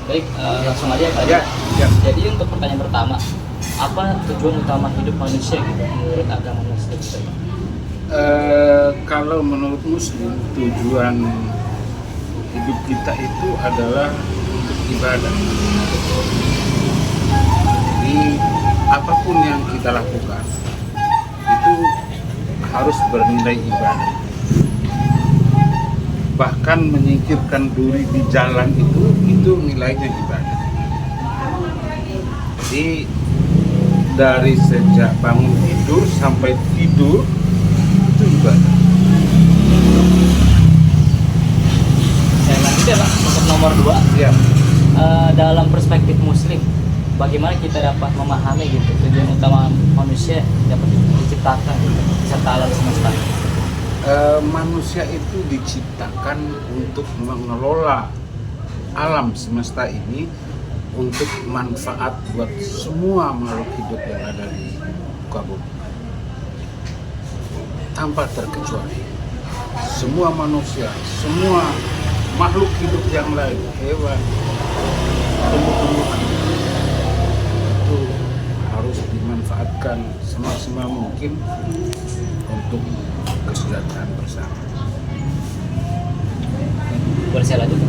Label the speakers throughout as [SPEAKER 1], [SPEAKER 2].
[SPEAKER 1] Baik, langsung aja Pak.
[SPEAKER 2] Ya, ya.
[SPEAKER 1] Jadi untuk pertanyaan pertama, apa tujuan utama hidup manusia gitu menurut agama Muslim itu?
[SPEAKER 2] Kalau menurut Muslim, tujuan hidup kita itu adalah untuk ibadah. Jadi apapun yang kita lakukan itu harus bernilai ibadah. Bahkan menyingkirkan duri di jalan itu nilainya ibadah. Jadi dari sejak bangun tidur sampai tidur itu ibadah.
[SPEAKER 1] Saya lanjut ya Pak, untuk nomor 2.
[SPEAKER 2] Ya.
[SPEAKER 1] Dalam perspektif Muslim, bagaimana kita dapat memahami gitu tujuan utama manusia dapat diciptakan gitu, serta alam semesta?
[SPEAKER 2] Manusia itu diciptakan untuk mengelola alam semesta ini untuk manfaat buat semua makhluk hidup yang ada di muka bumi. Tanpa terkecuali, semua manusia, semua makhluk hidup yang lain, hewan, tumbuh-tumbuhan, itu harus dimanfaatkan semaksimal mungkin untuk kesejahteraan bersama.
[SPEAKER 1] Boleh saya lanjut?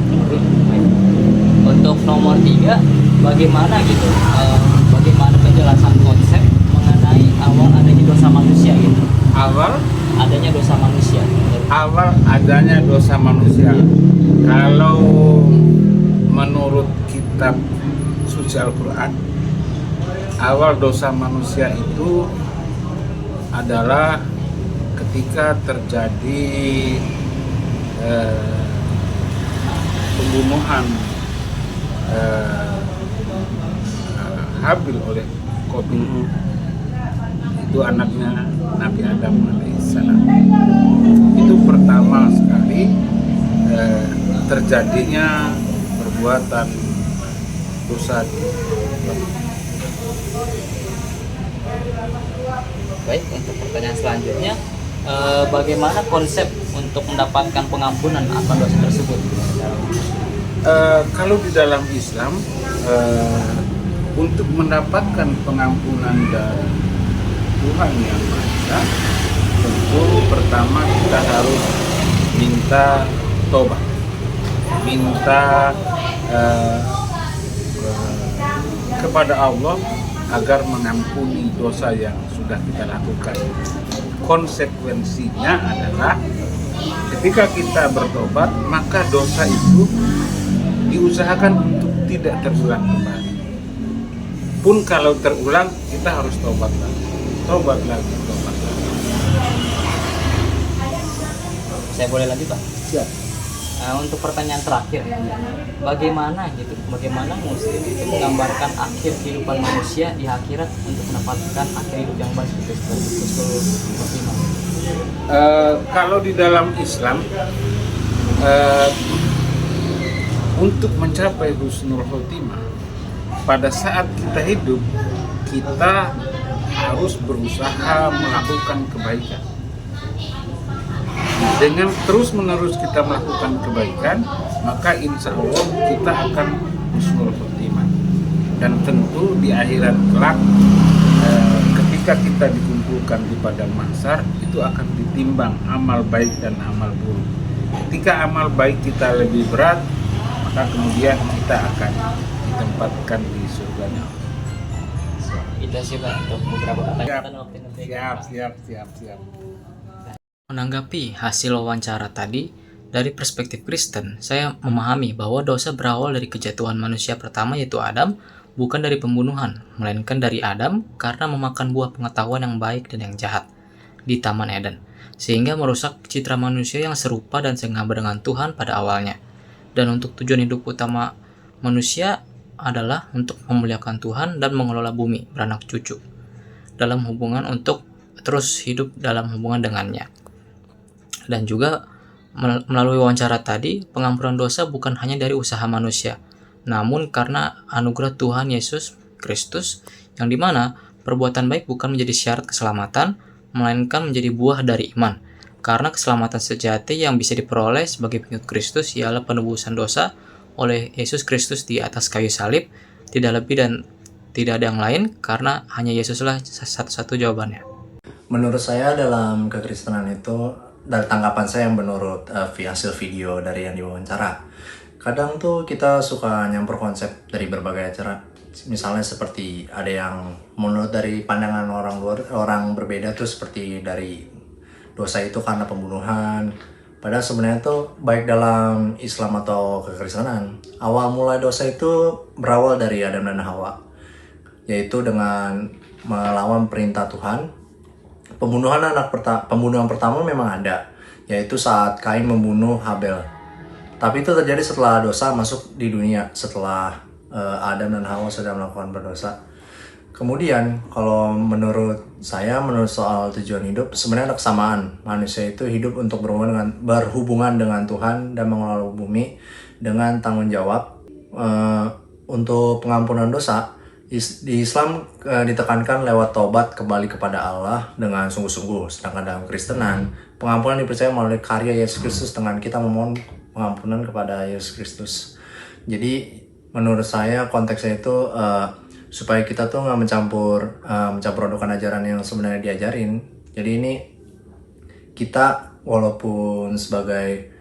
[SPEAKER 1] Untuk nomor 3, bagaimana gitu? Bagaimana penjelasan konsep mengenai awal adanya dosa manusia gitu?
[SPEAKER 2] Awal adanya dosa manusia. Kalau menurut kitab suci Al-Quran, awal dosa manusia itu adalah ketika terjadi pembunuhan Habil oleh Qabil, itu anaknya Nabi Adam alaihissalam. Itu pertama sekali terjadinya perbuatan dosa.
[SPEAKER 1] Baik, untuk pertanyaan selanjutnya, bagaimana konsep untuk mendapatkan pengampunan akan dosa tersebut?
[SPEAKER 2] Kalau di dalam Islam, untuk mendapatkan pengampunan dari Tuhan Yang Maha Esa, tentu pertama kita harus minta tobat, minta kepada Allah agar mengampuni dosa yang sudah kita lakukan. Konsekuensinya adalah ketika kita bertobat, maka dosa itu diusahakan untuk tidak terulang kembali. Pun kalau terulang, kita harus tobat lagi.
[SPEAKER 1] Saya boleh lanjut Pak?
[SPEAKER 2] Siap.
[SPEAKER 1] Untuk pertanyaan terakhir, bagaimana Muslim itu menggambarkan akhir kehidupan manusia di akhirat untuk mendapatkan akhir hidup yang baik gitu, seperti Husnul Khotimah?
[SPEAKER 2] Kalau di dalam Islam, untuk mencapai Husnul Khotimah, pada saat kita hidup, kita harus berusaha melakukan kebaikan. Dengan terus-menerus kita melakukan kebaikan, maka insya Allah kita akan husnul khotimah. Dan tentu di akhirat kelak, ketika kita dikumpulkan di padang mahsyar, itu akan ditimbang amal baik dan amal buruk. Ketika amal baik kita lebih berat, maka kemudian kita akan ditempatkan di surganya.
[SPEAKER 1] Itu sih Pak untuk beberapa pertanyaan waktu nanti.
[SPEAKER 2] Siap.
[SPEAKER 1] Menanggapi hasil wawancara tadi, dari perspektif Kristen, saya memahami bahwa dosa berawal dari kejatuhan manusia pertama yaitu Adam, bukan dari pembunuhan, melainkan dari Adam karena memakan buah pengetahuan yang baik dan yang jahat di Taman Eden, sehingga merusak citra manusia yang serupa dan sengaja dengan Tuhan pada awalnya. Dan untuk tujuan hidup utama manusia adalah untuk memuliakan Tuhan dan mengelola bumi beranak cucu, dalam hubungan untuk terus hidup dalam hubungan dengannya. Dan juga melalui wawancara tadi, pengampunan dosa bukan hanya dari usaha manusia, namun karena anugerah Tuhan Yesus Kristus, yang dimana perbuatan baik bukan menjadi syarat keselamatan, melainkan menjadi buah dari iman. Karena keselamatan sejati yang bisa diperoleh sebagai pengikut Kristus ialah penebusan dosa oleh Yesus Kristus di atas kayu salib, tidak lebih dan tidak ada yang lain, karena hanya Yesuslah satu-satu jawabannya.
[SPEAKER 3] Menurut saya dalam kekristenan itu, dari tanggapan saya yang menurut hasil video dari yang diwawancara, kadang tuh kita suka nyampur konsep dari berbagai acara. Misalnya seperti ada yang menurut dari pandangan orang luar, orang berbeda tuh seperti dari dosa itu karena pembunuhan. Padahal sebenarnya tuh baik dalam Islam atau kekristenan, awal mulai dosa itu berawal dari Adam dan Hawa, yaitu dengan melawan perintah Tuhan. Pembunuhan pertama memang ada, yaitu saat Kain membunuh Habel. Tapi itu terjadi setelah dosa masuk di dunia, setelah Adam dan Hawa sudah melakukan berdosa. Kemudian kalau menurut saya, menurut soal tujuan hidup, sebenarnya ada kesamaan. Manusia itu hidup untuk berhubungan dengan Tuhan dan mengelola bumi dengan tanggung jawab untuk pengampunan dosa. Di Islam ditekankan lewat taubat kembali kepada Allah dengan sungguh-sungguh. Sedangkan dalam Kristenan, pengampunan dipercaya melalui karya Yesus Kristus dengan kita memohon pengampunan kepada Yesus Kristus. Jadi menurut saya konteksnya itu supaya kita tuh nggak mencampur adukan ajaran yang sebenarnya diajarin. Jadi ini kita walaupun sebagai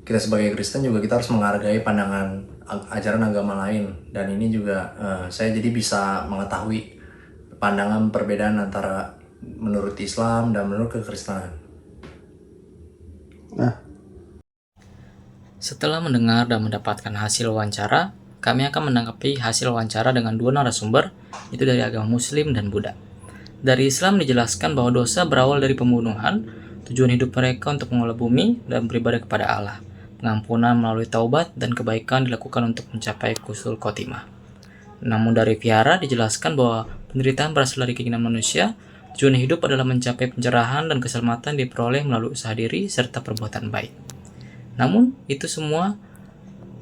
[SPEAKER 3] Kristen juga kita harus menghargai pandangan ajaran agama lain, dan ini juga saya jadi bisa mengetahui pandangan perbedaan antara menurut Islam dan menurut kekristenan.
[SPEAKER 1] Setelah mendengar dan mendapatkan hasil wawancara, kami akan menanggapi hasil wawancara dengan dua narasumber, itu dari agama Muslim dan Buddha. Dari Islam dijelaskan bahwa dosa berawal dari pembunuhan, tujuan hidup mereka untuk mengolah bumi dan beribadah kepada Allah. Pengampunan melalui taubat dan kebaikan dilakukan untuk mencapai Husul Khotimah. Namun dari Vihara dijelaskan bahwa penderitaan berasal dari keinginan manusia, tujuan hidup adalah mencapai pencerahan dan keselamatan diperoleh melalui usaha diri serta perbuatan baik. Namun itu semua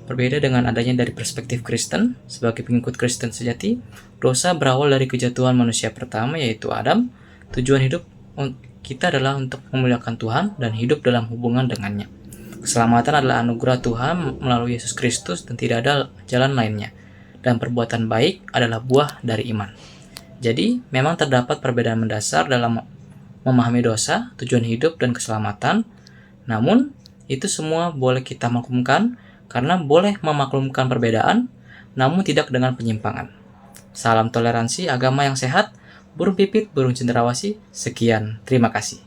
[SPEAKER 1] berbeda dengan adanya dari perspektif Kristen. Sebagai pengikut Kristen sejati, dosa berawal dari kejatuhan manusia pertama yaitu Adam. Tujuan hidup kita adalah untuk memuliakan Tuhan dan hidup dalam hubungan dengannya. Keselamatan adalah anugerah Tuhan melalui Yesus Kristus dan tidak ada jalan lainnya. Dan perbuatan baik adalah buah dari iman. Jadi, memang terdapat perbedaan mendasar dalam memahami dosa, tujuan hidup, dan keselamatan. Namun, itu semua boleh kita maklumkan karena boleh memaklumkan perbedaan, namun tidak dengan penyimpangan. Salam toleransi agama yang sehat, burung pipit, burung cendrawasih. Sekian, terima kasih.